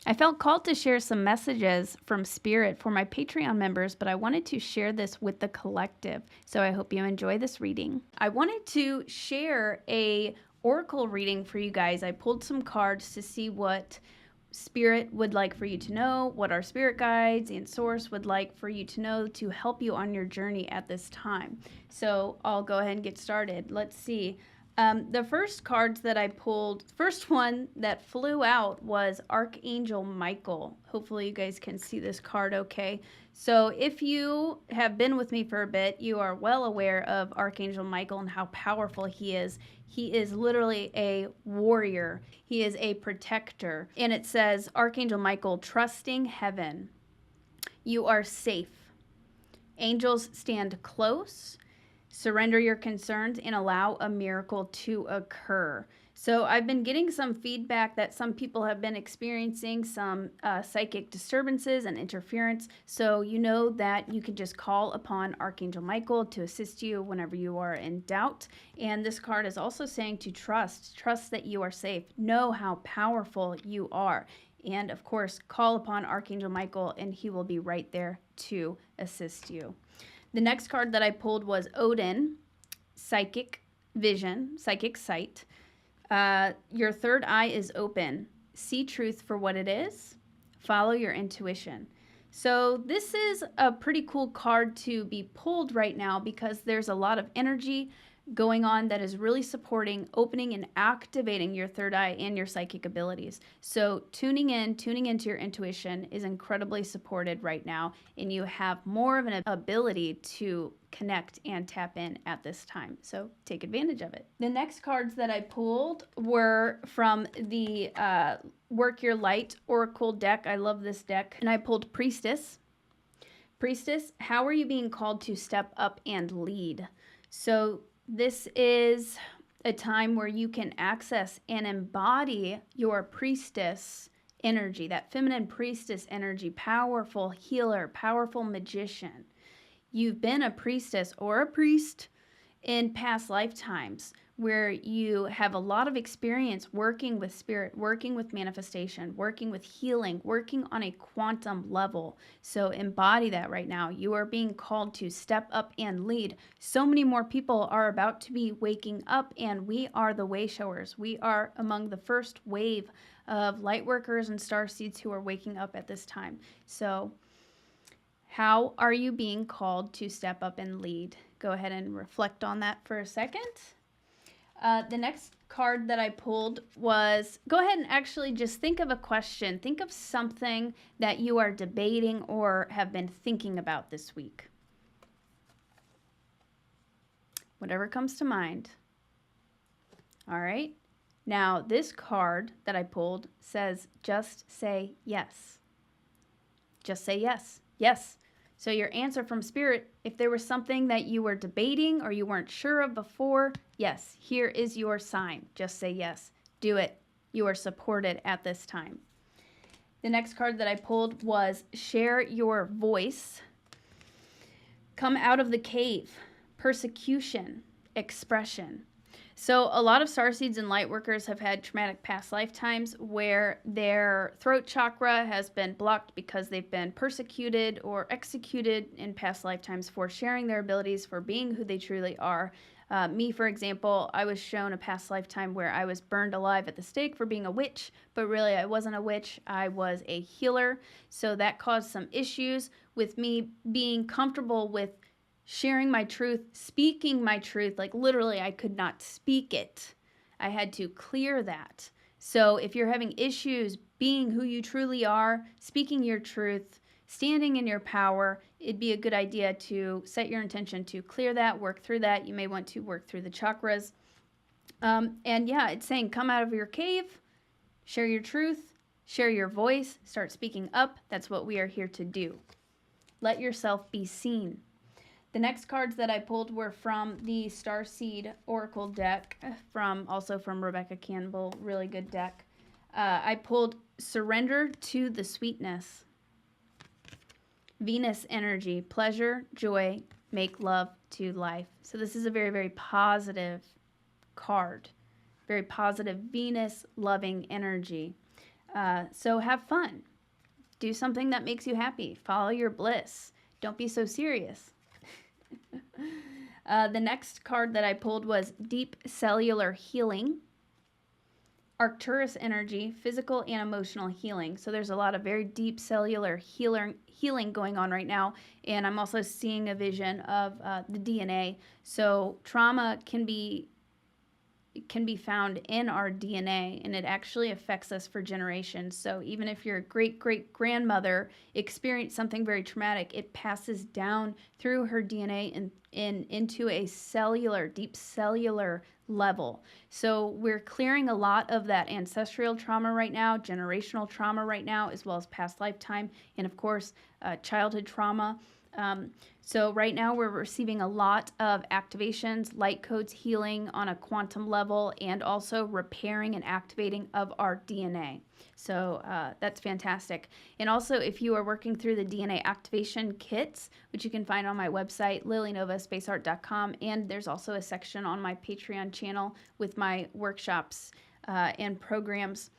I felt called to share some messages from Spirit for my Patreon members, but I wanted to share this with the collective. So I hope you enjoy this reading. I wanted to share a oracle reading for you guys. I pulled some cards to see what Spirit would like for you to know, what our spirit guides and source would like for you to know to help you on your journey at this time. So I'll go ahead and get started. Let's see. The first cards that I pulled, first one that flew out was Archangel Michael. Hopefully you guys can see this card okay. So if you have been with me for a bit, you are well aware of Archangel Michael and how powerful he is. He is literally a warrior. He is a protector. And it says, Archangel Michael, trusting heaven. You are safe. Angels stand close. Surrender your concerns and allow a miracle to occur. So I've been getting some feedback that some people have been experiencing some psychic disturbances and interference. So you know that you can just call upon Archangel Michael to assist you whenever you are in doubt. And this card is also saying to trust that you are safe. Know how powerful you are. And of course, call upon Archangel Michael and he will be right there to assist you. The next card that I pulled was Odin, Psychic Vision, Psychic Sight. Your third eye is open. See truth for what it is. Follow your intuition. So this is a pretty cool card to be pulled right now because there's a lot of energy going on that is really supporting opening and activating your third eye and your psychic abilities. So tuning into your intuition is incredibly supported right now, and you have more of an ability to connect and tap in at this time. So take advantage of it. The next cards that I pulled were from the Work Your Light Oracle deck. I love this deck. And I pulled Priestess. Priestess, how are you being called to step up and lead? So this is a time where you can access and embody your priestess energy, that feminine priestess energy, powerful healer, powerful magician. You've been a priestess or a priest in past lifetimes where you have a lot of experience working with spirit, working with manifestation, working with healing, working on a quantum level. So embody that right now. You are being called to step up and lead. So many more people are about to be waking up, and we are the way showers. We are among the first wave of light workers and starseeds who are waking up at this time. So how are you being called to step up and lead? Go ahead and reflect on that for a second. The next card that I pulled was, go ahead and actually just think of a question. Think of something that you are debating or have been thinking about this week. Whatever comes to mind. All right. Now, this card that I pulled says, just say yes. Just say yes. Yes. So your answer from Spirit, if there was something that you were debating or you weren't sure of before, yes, here is your sign. Just say yes. Do it. You are supported at this time. The next card that I pulled was share your voice. Come out of the cave. Persecution. Expression. So a lot of starseeds and light workers have had traumatic past lifetimes where their throat chakra has been blocked because they've been persecuted or executed in past lifetimes for sharing their abilities, for being who they truly are. Me, for example, I was shown a past lifetime where I was burned alive at the stake for being a witch, but really I wasn't a witch. I was a healer. So that caused some issues with me being comfortable with sharing my truth, speaking my truth. Like literally, I could not speak it. I had to clear that. So if you're having issues being who you truly are, speaking your truth, standing in your power, it'd be a good idea to set your intention to clear that, work through that. You may want to work through the chakras. And yeah, it's saying come out of your cave, share your truth, share your voice, start speaking up. That's what we are here to do. Let yourself be seen. The next cards that I pulled were from the Starseed Oracle deck, also from Rebecca Campbell, really good deck. I pulled Surrender to the Sweetness. Venus energy, pleasure, joy, make love to life. So this is a very, very positive card. Very positive Venus loving energy. So have fun. Do something that makes you happy. Follow your bliss. Don't be so serious. The next card that I pulled was Deep Cellular Healing. Arcturus energy, physical and emotional healing. So there's a lot of very deep cellular healing going on right now. And I'm also seeing a vision of the DNA. So trauma can be found in our DNA, and it actually affects us for generations. So even if your great-great-grandmother experienced something very traumatic, it passes down through her DNA and into a cellular, deep cellular level. So we're clearing a lot of that ancestral trauma right now, generational trauma right now, as well as past lifetime, and of course, childhood trauma. So right now we're receiving a lot of activations, light codes, healing on a quantum level, and also repairing and activating of our DNA. So that's fantastic. And also, if you are working through the DNA activation kits, which you can find on my website, lilynovaspaceart.com, and there's also a section on my Patreon channel with my workshops and programs.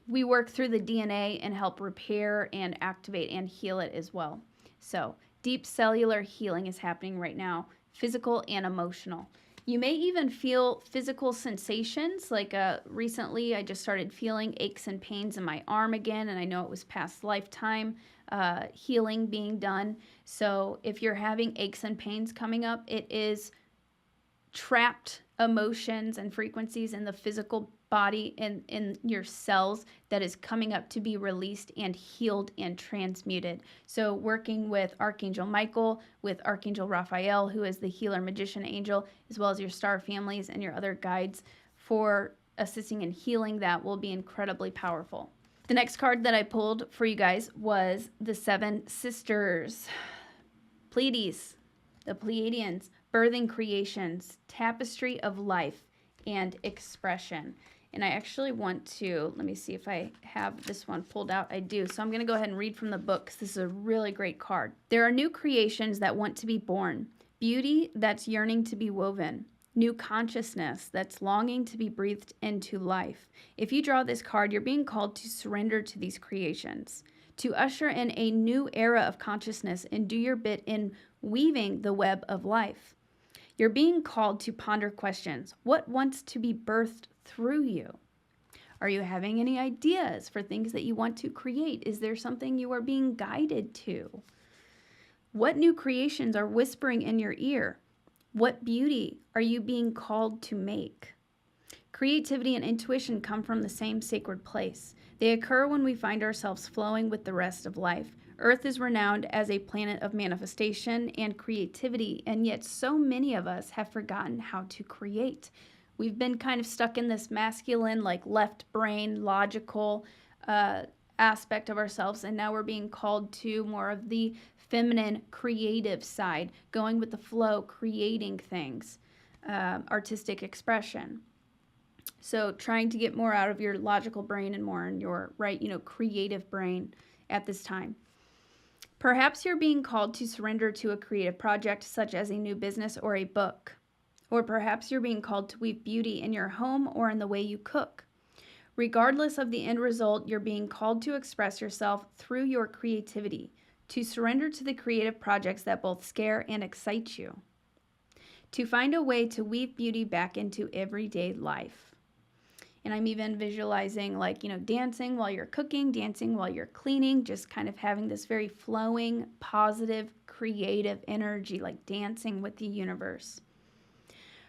We work through the DNA and help repair and activate and heal it as well. So deep cellular healing is happening right now, physical and emotional. You may even feel physical sensations, like recently I just started feeling aches and pains in my arm again, and I know it was past lifetime healing being done. So if you're having aches and pains coming up, it is trapped emotions and frequencies in the physical body and in your cells that is coming up to be released and healed and transmuted. So working with Archangel Michael, with Archangel Raphael, who is the healer magician angel, as well as your star families and your other guides for assisting in healing, that will be incredibly powerful. The next card that I pulled for you guys was the Seven Sisters. Pleiades, the Pleiadians, birthing creations, tapestry of life, and expression. And I actually want to, let me see if I have this one pulled out. I do. So I'm going to go ahead and read from the book, because this is a really great card. There are new creations that want to be born, beauty that's yearning to be woven, new consciousness that's longing to be breathed into life. If you draw this card, you're being called to surrender to these creations, to usher in a new era of consciousness and do your bit in weaving the web of life. You're being called to ponder questions. What wants to be birthed through you? Are you having any ideas for things that you want to create? Is there something you are being guided to? What new creations are whispering in your ear? What beauty are you being called to make? Creativity and intuition come from the same sacred place. They occur when we find ourselves flowing with the rest of life. Earth is renowned as a planet of manifestation and creativity, and yet so many of us have forgotten how to create. We've been kind of stuck in this masculine, like left brain, logical aspect of ourselves, and now we're being called to more of the feminine, creative side, going with the flow, creating things, artistic expression. So trying to get more out of your logical brain and more in your, creative brain at this time. Perhaps you're being called to surrender to a creative project, such as a new business or a book. Or perhaps you're being called to weave beauty in your home or in the way you cook. Regardless of the end result, you're being called to express yourself through your creativity, to surrender to the creative projects that both scare and excite you, to find a way to weave beauty back into everyday life. And I'm even visualizing dancing while you're cooking, dancing while you're cleaning, just kind of having this very flowing, positive, creative energy, like dancing with the universe.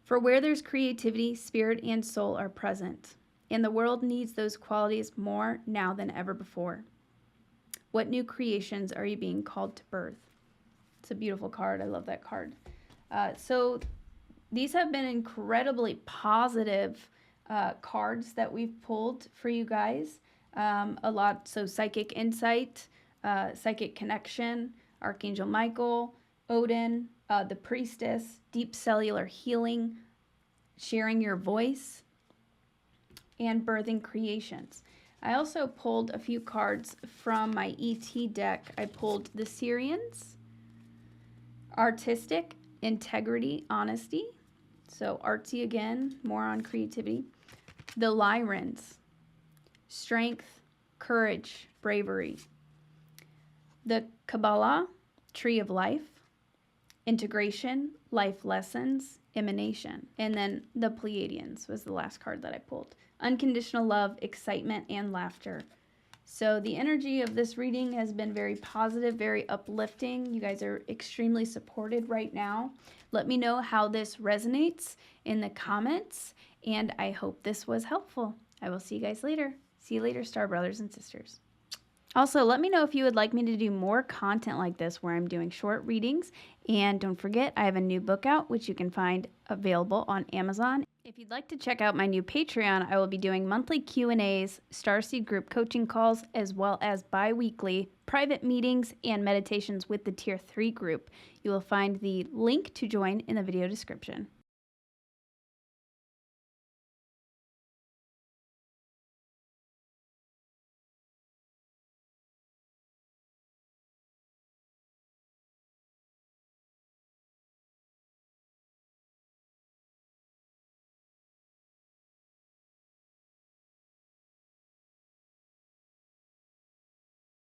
For where there's creativity, spirit and soul are present, and the world needs those qualities more now than ever before. What new creations are you being called to birth? It's a beautiful card. I love that card. So these have been incredibly positive cards that we've pulled for you guys. A lot. So psychic insight, psychic connection, Archangel Michael, Odin, the Priestess, deep cellular healing, sharing your voice, and birthing creations. I also pulled a few cards from my ET deck. I pulled the Syrians, artistic, integrity, honesty. So artsy again, more on creativity. The Lyrans, strength, courage, bravery. The Kabbalah, tree of life, integration, life lessons, emanation. And then the Pleiadians was the last card that I pulled. Unconditional love, excitement, and laughter. So the energy of this reading has been very positive, very uplifting. You guys are extremely supported right now. Let me know how this resonates in the comments, and I hope this was helpful. I will see you guys later. See you later, Star Brothers and Sisters. Also, let me know if you would like me to do more content like this where I'm doing short readings. And don't forget, I have a new book out, which you can find available on Amazon. If you'd like to check out my new Patreon, I will be doing monthly Q&As, Starseed group coaching calls, as well as bi-weekly private meetings and meditations with the Tier 3 group. You will find the link to join in the video description.